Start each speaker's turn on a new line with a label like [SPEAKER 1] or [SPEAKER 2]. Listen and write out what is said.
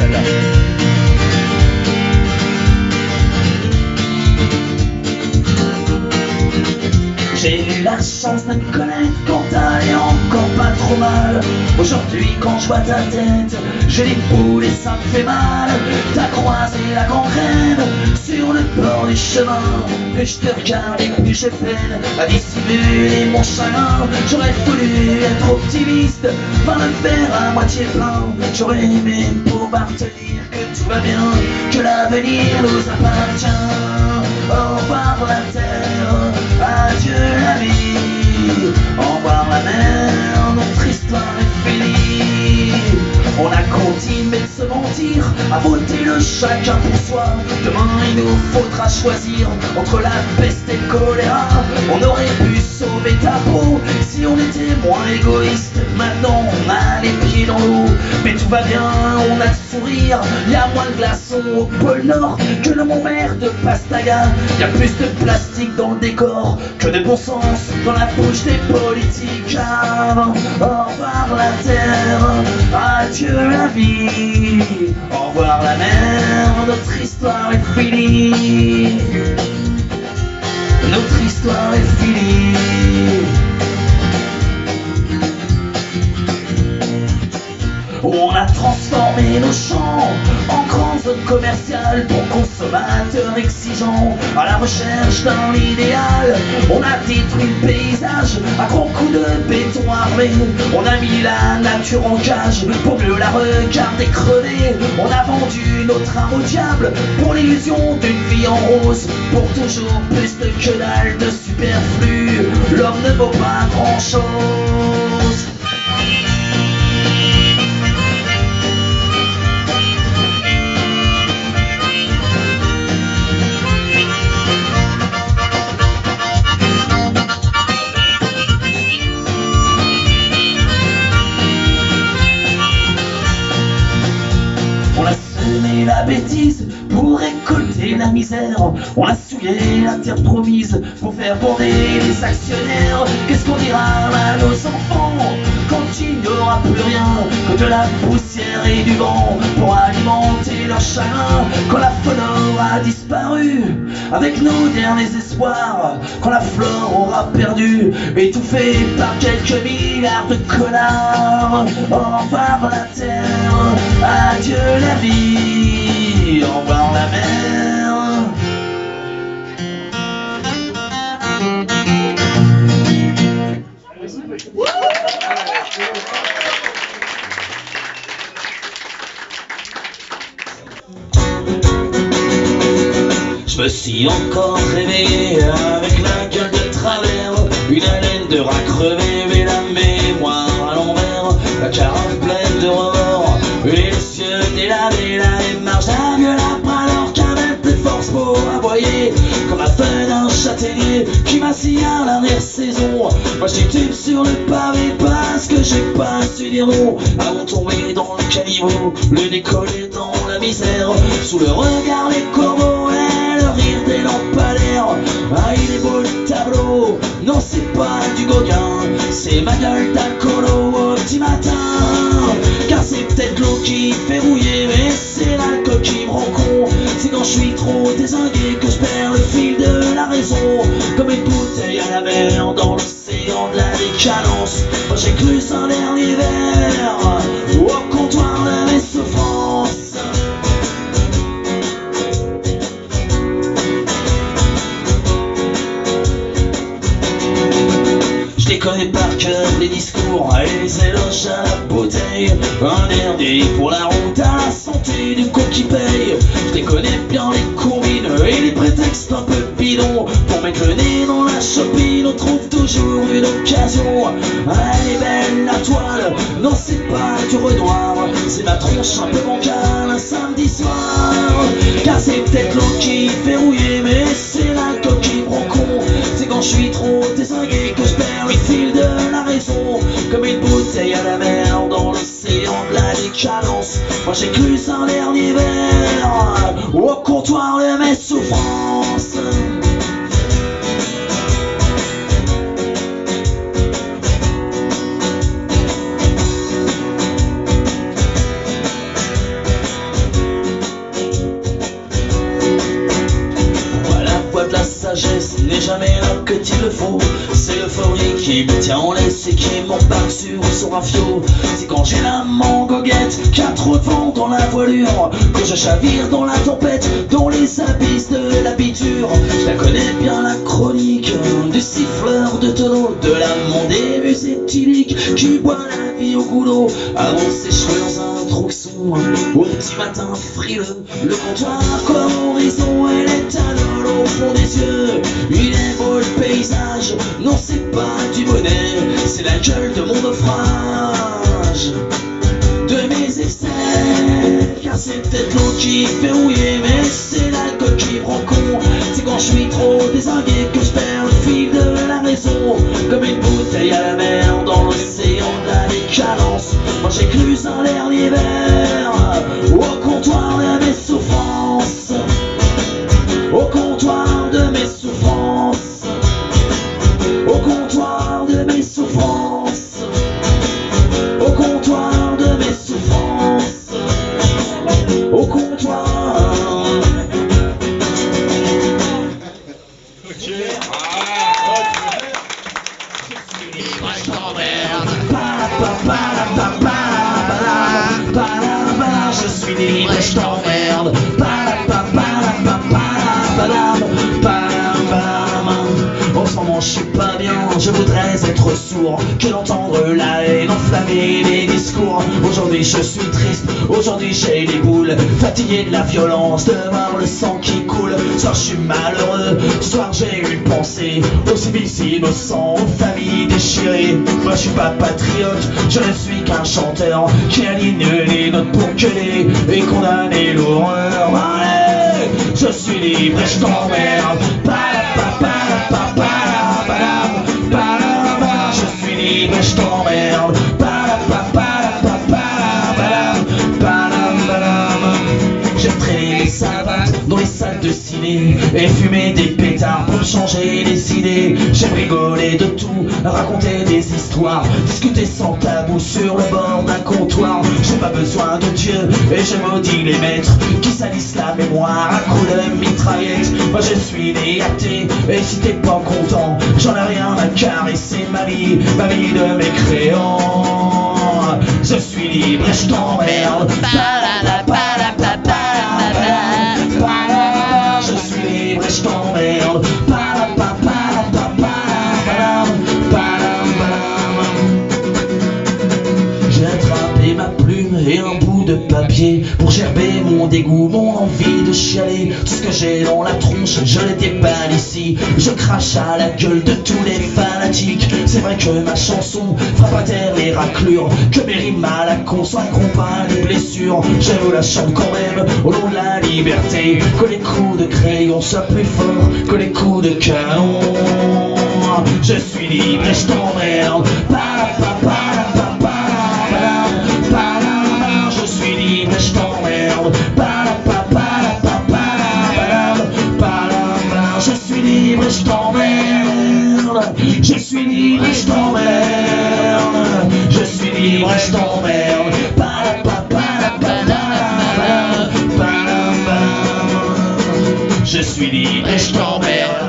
[SPEAKER 1] Montréal. J'ai eu la chance de te connaître quand t'allais encore pas trop mal. Aujourd'hui quand je vois ta tête, j'ai les boules et ça me fait mal. T'as croisé la gangrène sur le bord du chemin. Que je te regarde et puis j'ai peine à dissimuler mon chagrin. J'aurais voulu être optimiste, voir le verre à moitié plein. J'aurais aimé pouvoir te dire que tout va bien, que l'avenir nous appartient. Au revoir la terre, adieu la vie, au revoir la mer, notre histoire est finie. On a continué de se mentir, à voter le chacun pour soi. Demain il nous faudra choisir entre la peste et le choléra. On aurait pu sauver ta peau si on était moins égoïste. Maintenant on a les pieds dans l'eau, mais tout va bien, on a le sourire. Y a moins de glaçons au pôle Nord que le mont vert de Pastaga. Y a plus de plastique dans le décor que de bon sens dans la bouche des politiques. Car au revoir la terre, adieu la vie, au revoir la mer, notre histoire est finie. Notre histoire est finie. On a transformé nos champs en grandes zones commerciales pour consommateurs exigeants à la recherche d'un idéal. On a détruit le paysage à grands coups de béton armé. On a mis la nature en cage pour mieux la regarder crever. On a vendu notre âme au diable pour l'illusion d'une vie en rose. Pour toujours plus de que dalle de superflu, l'homme ne vaut pas grand chose. La bêtise pour récolter la misère. On a souillé la terre promise pour faire bander les actionnaires. Qu'est-ce qu'on dira à nos enfants quand il n'y aura plus rien que de la poussière et du vent pour alimenter leur chagrin? Quand la faune aura disparu avec nos derniers espoirs, quand la flore aura perdu, étouffée par quelques milliards de connards. Au revoir la terre, adieu la vie, au revoir la mer. Je me suis encore réveillé avec la gueule de travers, une haleine de rat crevé, mais la mémoire à l'envers, la carafe pleine de remords, et les cieux délavés, la démarche d'un vieux lapin alors qu'avec plus de force pour aboyer comme la feuille d'un châtaignier qui m'assied à la dernière saison. Moi je tube sur le pavé parce que j'ai pas su dire non avant de tomber dans le caniveau, le décoller dans la misère, sous le regard des corbeaux et le rire des lampadaires. Ah il est beau le tableau, non c'est pas du Gauguin, c'est ma gueule d'alcoolo au petit matin. Car c'est peut-être l'eau qui fait rouiller, mais c'est l'alcool qui me rend con. C'est quand je suis trop dézingué que je perds le fil de la raison, comme une bouteille à la mer dans l'océan de la décadence. Moi j'ai cru ça un dernier verre au comptoir de mes souffrances. Je les connais par cœur, les discours et les éloges à la bouteille. Un dernier pour la route à la santé du con qui paye. Je les connais bien les combines et les prétextes un peu bidons pour mettre le nez dans la chopine. On trouve toujours une occasion. Elle est belle la toile, non c'est pas du Renoir, c'est ma tronche un peu bancale un samedi soir. Car c'est peut-être l'eau qui fait rouiller, mais c'est l'alcool qui me rend con. C'est quand je suis trop dézingué que je perds le fil de la raison, comme une bouteille à la mer dans l'océan de la décadence. Moi j'ai cru ça un dernier verre au comptoir de mes souffrances. qui me tient en laisse et qui m'embarque sur un fiot. C'est quand j'ai la main goguette, quatre vents dans la voilure, que je chavire dans la tempête, dans les abysses de l'habiture. Je la connais bien la chronique du siffleur de tonneau, de l'amant des musées éthyliques qui boit la vie au goulot, avant ses cheveux dans un troxon, au petit matin frileux. Le comptoir comme horizon et l'éthanol au fond des yeux. Il est beau le paysage, non c'est pas du bonnet, c'est la gueule de mon naufrage, de mes excès. Car c'est peut-être l'eau qui fait rouiller, mais c'est l'alcool qui me rend con. C'est quand je suis trop désingué que je perds le fil de la raison, comme une bouteille à la mer dans l'océan de la décadence. Moi j'écluse un dernier verre au comptoir de mes souffrances, au comptoir de mes souffrances, au comptoir de mes souffrances, au comptoir de mes souffrances, au comptoir.
[SPEAKER 2] Je t'emmerde.
[SPEAKER 1] Je suis libre et je t'emmerde. En ce moment je suis pas bien, je voudrais être sourd, que d'entendre la haine enflammer les discours. Aujourd'hui je suis triste, aujourd'hui j'ai les boules, fatigué de la violence, de voir le sang qui coule. Ce soir je suis malheureux, ce soir j'ai une pensée aux civils innocents, aux familles déchirées. Moi je suis pas patriote, je ne suis qu'un chanteur qui aligne les notes pour gueuler et condamner l'horreur. Allez, je suis libre et je t'emmerde. Je suis libre et je t'emmerde. J'ai traîné les savates dans les salles de ciné et fumé des pétards pour changer les idées. J'aime rigoler de tout, raconter des histoires, discuter sans tabou sur le bord d'un comptoir. J'ai pas besoin de Dieu et je maudis les maîtres qui salissent la mémoire à coups de mitraillette. Moi je suis né athée et si t'es pas content, j'en ai rien à caresser ma vie de mécréant. Je suis libre et je t'emmerde. Je suis libre et je t'emmerde. J'ai attrapé ma plume et un bout de papier pour gerber mon dégoût, mon envie de chialer. Tout ce que j'ai dans la tronche, je les déballe ici. Je crache à la gueule de tous les fanatiques. C'est vrai que ma chanson frappe à terre les raclures, que mes rimes à la con soigneront pas les blessures. Je vous la chante quand même au nom de la liberté, que les coups de crayon soient plus forts que les coups de canon. Je suis libre et je t'emmerde. Je suis libre et je t'emmerde. Je suis libre et je t'emmerde. Je suis libre et je t'emmerde. Je suis libre et je t'emmerde. Je suis libre et je t'emmerde.